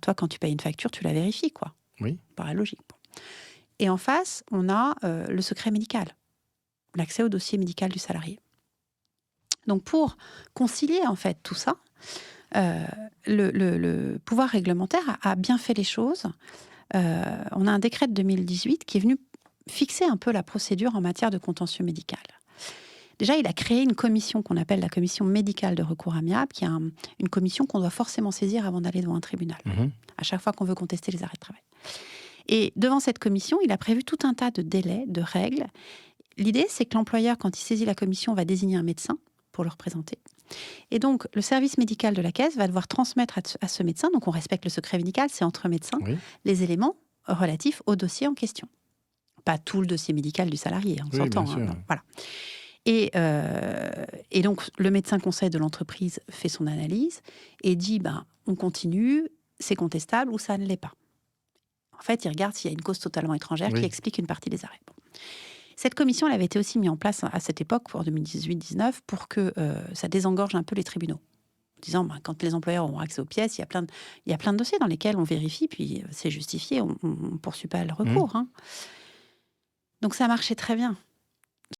toi, quand tu payes une facture, tu la vérifies, quoi. Oui. Paraît logique. Bon. Et en face, on a le secret médical, l'accès au dossier médical du salarié. Donc, pour concilier, en fait, tout ça, le pouvoir réglementaire a bien fait les choses. On a un décret de 2018 qui est venu fixer un peu la procédure en matière de contentieux médical. Déjà, il a créé une commission qu'on appelle la commission médicale de recours amiable, qui est une commission qu'on doit forcément saisir avant d'aller devant un tribunal, à chaque fois qu'on veut contester les arrêts de travail. Et devant cette commission, il a prévu tout un tas de délais, de règles. L'idée, c'est que l'employeur, quand il saisit la commission, va désigner un médecin pour le représenter. Et donc, le service médical de la caisse va devoir transmettre à ce médecin, donc on respecte le secret médical, c'est entre médecins, Oui. les éléments relatifs au dossier en question. Pas tout le dossier médical du salarié, on Oui, s'entend. bien sûr. Non, voilà. Et donc, le médecin conseil de l'entreprise fait son analyse et dit, on continue, c'est contestable ou ça ne l'est pas. En fait, il regarde s'il y a une cause totalement étrangère qui explique une partie des arrêts. Bon. Cette commission, elle avait été aussi mise en place à cette époque, pour 2018-19, pour que ça désengorge un peu les tribunaux. En disant, quand les employeurs auront accès aux pièces, il y a plein de dossiers dans lesquels on vérifie, puis c'est justifié, on ne poursuit pas le recours. Donc ça marchait très bien.